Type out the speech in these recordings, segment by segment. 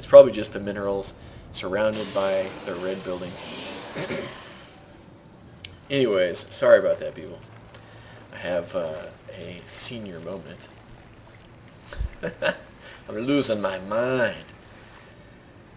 probably just the minerals surrounded by the red buildings. Anyways, sorry about that, people. I have a senior moment. I'm losing my mind.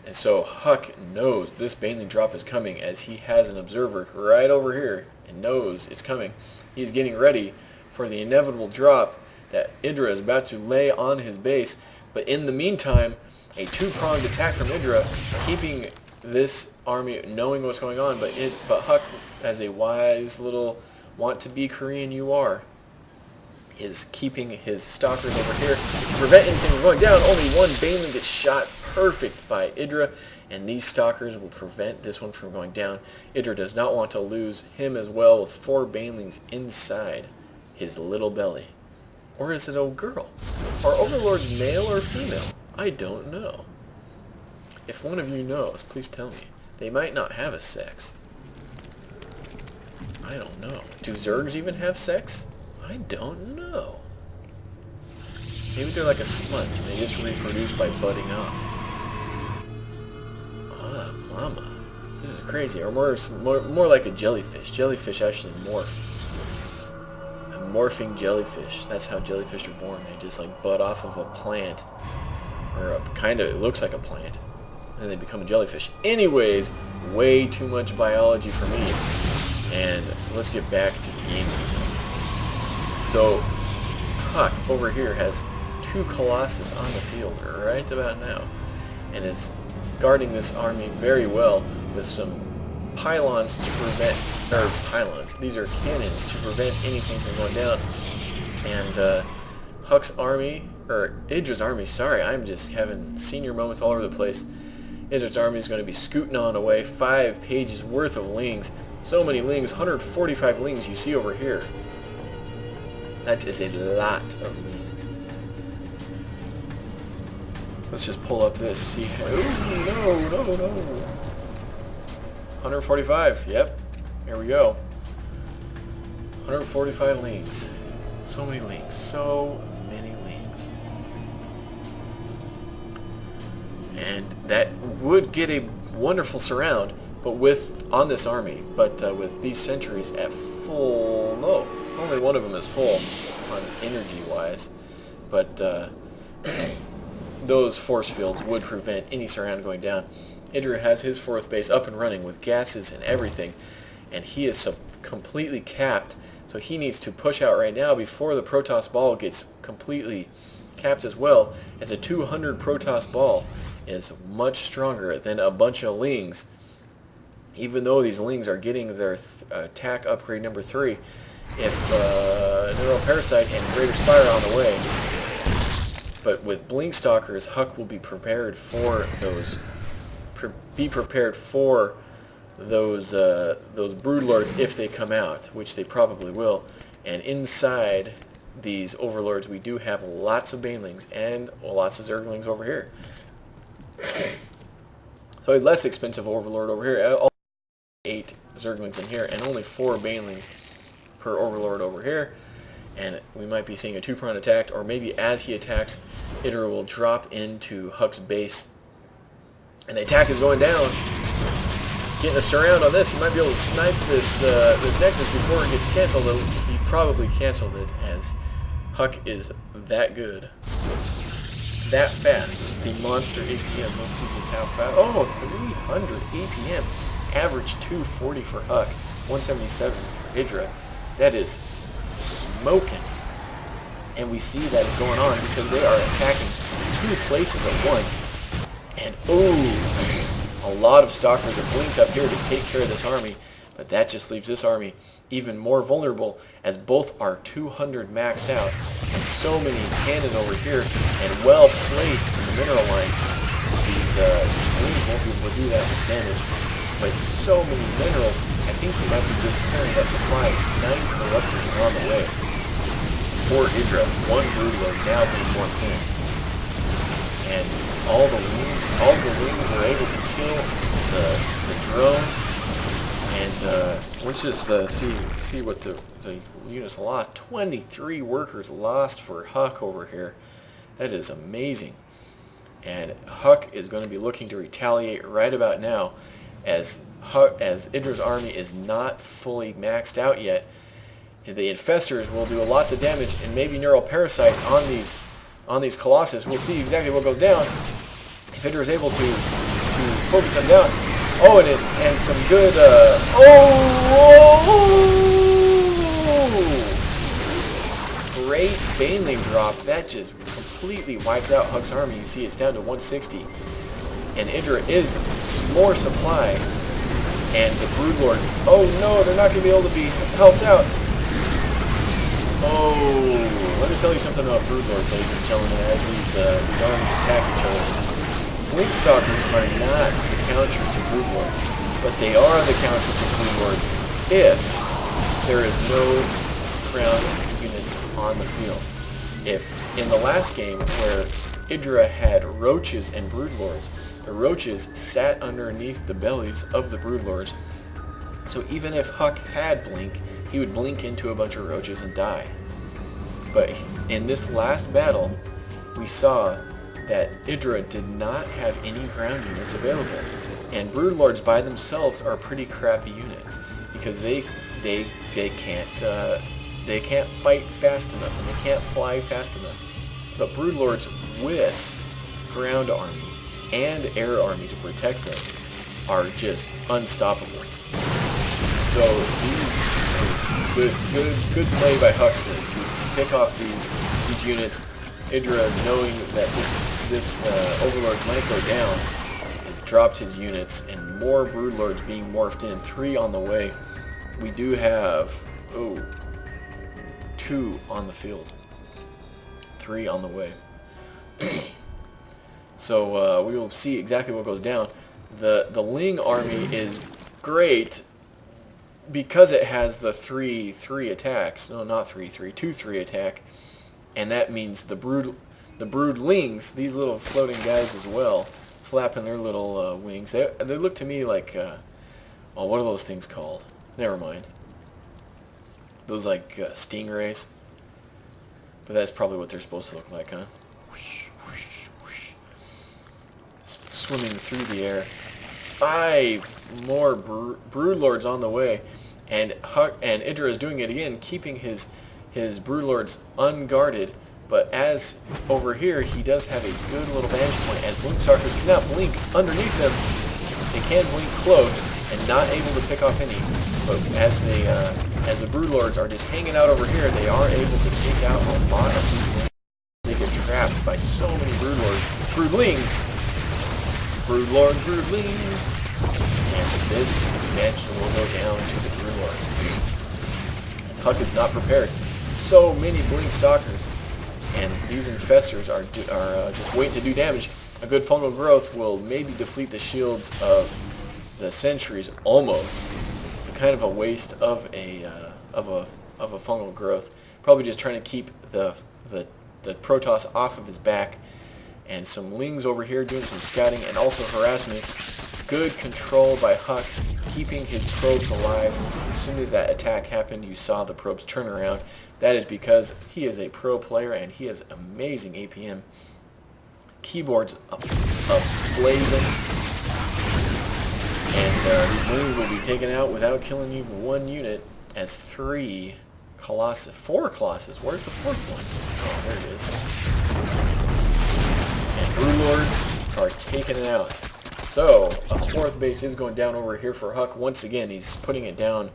And so Huck knows this Baneling drop is coming, as he has an observer right over here and knows it's coming. He's getting ready for the inevitable drop that Idra is about to lay on his base. But in the meantime, a two-pronged attack from Idra, keeping this army knowing what's going on. But Huck, as a wise little want-to-be Korean you are, is keeping his stalkers over here to prevent anything from going down. Only one Baneling gets shot perfect by Idra, and these stalkers will prevent this one from going down. Idra does not want to lose him as well, with 4 Banelings inside his little belly. Or is it a girl? Are overlords male or female? I don't know. If one of you knows, please tell me. They might not have a sex. I don't know. Do Zergs even have sex? I don't know. Maybe they're like a sponge and they just reproduce by budding off. Ah, mama. This is crazy. Or more like a jellyfish. Jellyfish actually morph. A morphing jellyfish. That's how jellyfish are born. They just like bud off of a plant. Or it looks like a plant. And they become a jellyfish. Anyways, way too much biology for me. And let's get back to the game. So, Huck over here has 2 Colossus on the field right about now, and is guarding this army very well with some pylons to prevent, these are cannons to prevent anything from going down. And Huck's army, or Idra's army, sorry, I'm just having senior moments all over the place. Idra's army is going to be scooting on away, 5 pages worth of lings. So many lings, 145 lings you see over here. That is a lot of lings. Let's just pull up this. See how... Ooh, no. 145. Yep. Here we go. 145 lings. So many lings. So many lings. And that would get a wonderful surround, but on this army, but with these sentries at full... No. Only one of them is full on energy-wise, but those force fields would prevent any surround going down. Idra has his 4th base up and running with gases and everything, and he is completely capped, so he needs to push out right now before the Protoss ball gets completely capped as well, as a 200 Protoss ball is much stronger than a bunch of lings. Even though these lings are getting their attack upgrade number 3, if Neural Parasite and Greater Spire are on the way. But with Blink Stalkers, Huck will be prepared for those. Be prepared for those Broodlords if they come out, which they probably will. And inside these Overlords, we do have lots of Banelings and lots of Zerglings over here. So a less expensive Overlord over here. 8 Zerglings in here, and only 4 Banelings per Overlord over here, and we might be seeing a 2-pronged attack, or maybe as he attacks, Idra will drop into Huck's base, and the attack is going down. Getting a surround on this, he might be able to snipe this Nexus before it gets cancelled. He probably canceled it, as Huck is that good, that fast. The monster APM, we'll see just how fast. Oh, 300 APM, average 240 for Huck, 177 for Idra. That is smoking. And we see that is going on because they are attacking 2 places at once. And a lot of Stalkers are blinked up here to take care of this army, but that just leaves this army even more vulnerable, as both are 200 maxed out, and so many cannons over here, and well placed in the mineral line. These lings won't be able to do that much damage, but so many minerals. I think he might be just carrying up supplies. 9 Corruptors are on the way. For Idra, 1 Broodlord now being morphed in. And all the wings were able to kill the drones. And let's just see what the units lost. 23 workers lost for Huck over here. That is amazing. And Huck is going to be looking to retaliate right about now, as Idra's army is not fully maxed out yet. The infestors will do lots of damage, and maybe neural parasite on these colossus. We'll see exactly what goes down if Idra is able to focus them down. Oh, and some good great Baneling drop. That just completely wiped out Huck's army. You see it's down to 160. And Idra is more supply. And the Broodlords, oh no, they're not going to be able to be helped out. Oh, let me tell you something about Broodlords, ladies and gentlemen, as these armies attack each other. Blinkstalkers are not the counter to Broodlords, but they are the counter to Broodlords if there is no ground units on the field. If in the last game where Idra had roaches and Broodlords, the roaches sat underneath the bellies of the Broodlords, so even if Huck had Blink, he would blink into a bunch of roaches and die. But in this last battle, we saw that Idra did not have any ground units available, and Broodlords by themselves are pretty crappy units because they can't fight fast enough and they can't fly fast enough. But Broodlords with ground army and air army to protect them are just unstoppable. So these good play by Huck to pick off these units. Idra, knowing that this Overlord might go down, has dropped his units, and more Broodlords being morphed in. 3 on the way. We do have 2 on the field. 3 on the way. So we will see exactly what goes down. The Ling army is great because it has the 3/3 attacks. No, not 3/3, 2/3 attack, and that means the Broodlings, these little floating guys as well, flapping their little wings. They look to me like what are those things called? Never mind. Those like stingrays. But that's probably what they're supposed to look like, huh? Whoosh, whoosh, whoosh. Swimming through the air. 5 more Broodlords on the way, and Idra is doing it again, keeping his Broodlords unguarded. But as over here, he does have a good little vantage point, and Blinkstalkers cannot blink underneath them. They can blink close and not able to pick off any. But as the Broodlords are just hanging out over here, they are able to take out a lot of these Lings. They get trapped by so many Broodlings. Broodlings. And this expansion will go down to the Broodlords. As Huck is not prepared. So many Blinkstalkers. And these infestors are just waiting to do damage. A good fungal growth will maybe deplete the shields of the sentries almost. Kind of a waste of a fungal growth. Probably just trying to keep the Protoss off of his back. And some Lings over here doing some scouting and also harassment. Good control by Huck, keeping his probes alive. As soon as that attack happened, you saw the probes turn around. That is because he is a pro player and he has amazing APM. Keyboards blazing. And these Lings will be taken out without killing even one unit as 4 Colossus. Where's the 4th one? Oh, there it is. And Broodlords are taking it out. So, a 4th base is going down over here for Huck. Once again, he's putting it down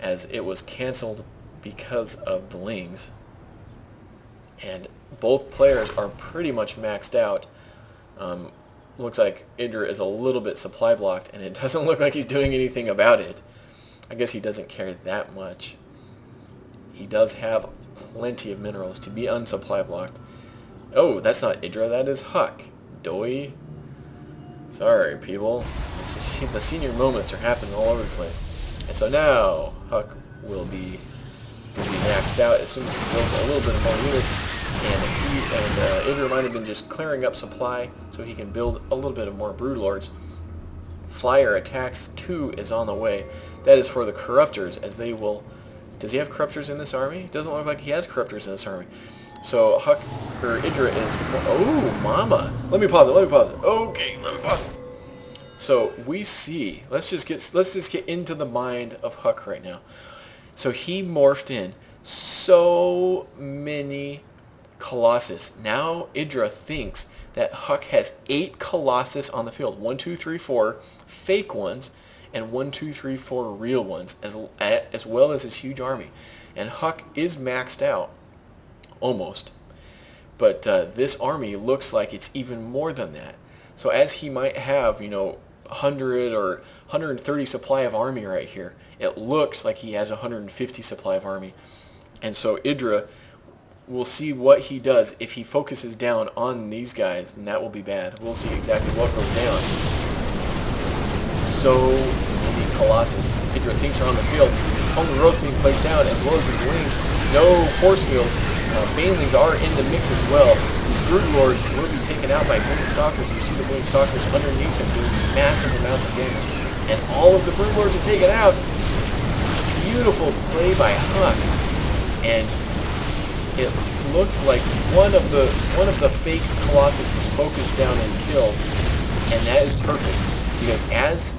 as it was cancelled because of the Lings. And both players are pretty much maxed out. Looks like Idra is a little bit supply blocked, and it doesn't look like he's doing anything about it. I guess he doesn't care that much. He does have plenty of minerals to be unsupply blocked. Oh, that's not Idra, that is Huck. Doy. Sorry, people. The senior moments are happening all over the place. And so now, Huck will be maxed out as soon as he builds a little bit more units. And Idra might have been just clearing up supply so he can build a little bit of more Broodlords. Flyer attacks 2 is on the way. That is for the Corruptors, as they will... Does he have Corruptors in this army? Doesn't look like he has Corruptors in this army. So Huck, or Idra is, oh mama. Let me pause it, Okay, let me pause it. So we see, let's just get into the mind of Huck right now. So he morphed in so many Colossus. Now Idra thinks that Huck has 8 Colossus on the field. 1, 2, 3, 4 fake ones, and 1, 2, 3, 4 real ones, as well as his huge army. And Huck is maxed out, almost. But this army looks like it's even more than that. So as he might have, 100 or 130 supply of army right here, it looks like he has 150 supply of army. And so Idra, we'll see what he does. If he focuses down on these guys, then that will be bad. We'll see exactly what goes down. So many Colossus. Idra thinks are on the field. Home of growth being placed down, as well as his wings. No force fields. Banelings are in the mix as well. Brood Lords will be taken out by Winged Stalkers. You see the Winged Stalkers underneath them doing massive amounts of damage. And all of the Brood Lords are taken out. Beautiful play by Huck. And it looks like one of the fake Colossus was focused down and killed. And that is perfect. Because as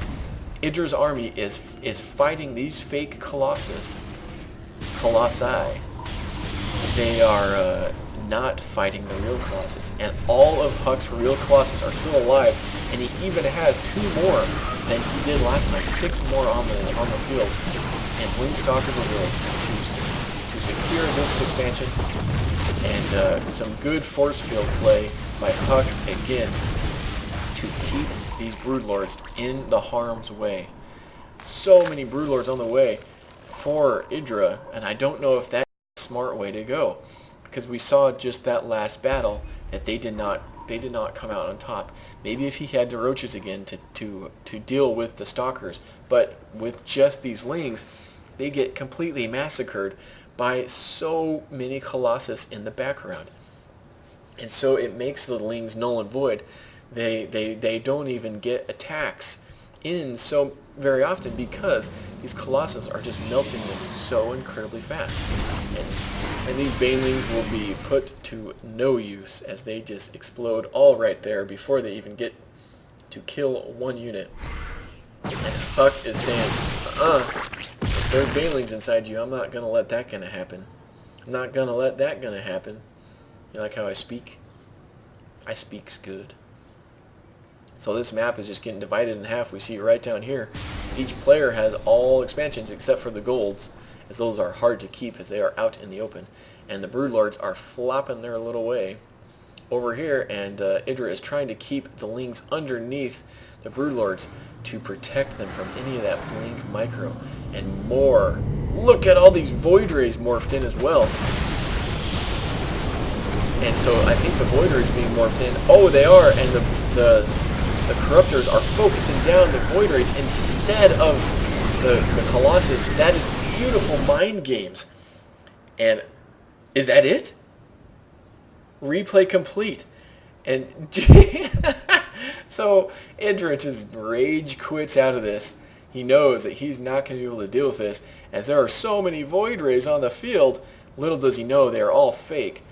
Idra's army is fighting these fake Colossi, they are not fighting the real Colossus. And all of Huck's real Colossus are still alive, and he even has 2 more than he did last time. 6 more on the field. And Winged Stalkers are willing to secure this expansion. And some good force field play by Huck again to keep these Broodlords in the harm's way. So many Broodlords on the way for Idra, and I don't know if that's a smart way to go, because we saw just that last battle that they did not come out on top. Maybe if he had the roaches again to deal with the stalkers, but with just these lings, they get completely massacred by so many Colossus in the background. And so it makes the lings null and void. They don't even get attacks in so very often because these Colossus are just melting them so incredibly fast. And these banelings will be put to no use as they just explode all right there before they even get to kill one unit. And Huck is saying, if there's banelings inside you, I'm not going to let that gonna happen. I'm not going to let that gonna happen. You like how I speak? I speaks good. So this map is just getting divided in half. We see it right down here. Each player has all expansions except for the golds, as those are hard to keep as they are out in the open. And the Broodlords are flopping their little way over here, and Idra is trying to keep the lings underneath the Broodlords to protect them from any of that blink micro and more. Look at all these Void Rays morphed in as well. And so I think the Void Rays being morphed in. Oh, they are, and the Corruptors are focusing down the Void Rays instead of the Colossus. That is beautiful mind games. And is that it? Replay complete. And so Idra just rage quits out of this. He knows that he's not going to be able to deal with this, as there are so many Void Rays on the field. Little does he know they are all fake.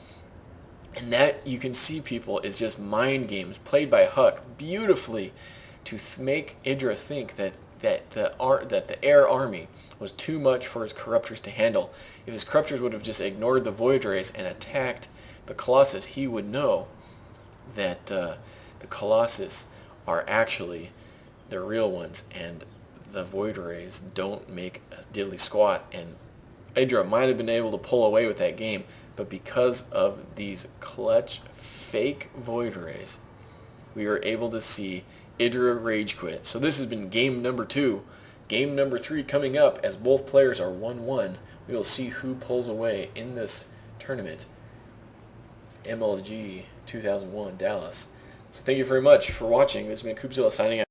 And that, you can see, people, is just mind games played by Huck beautifully to make Idra think that the air army was too much for his Corruptors to handle. If his Corruptors would have just ignored the Void Rays and attacked the Colossus, he would know that the Colossus are actually the real ones, and the Void Rays don't make a diddly squat. And Idra might have been able to pull away with that game, but because of these clutch fake Void Rays, we were able to see Idra rage quit. So this has been game number 2. Game number 3 coming up, as both players are 1-1. We will see who pulls away in this tournament. MLG 2001 Dallas. So thank you very much for watching. This has been coopzilla signing out.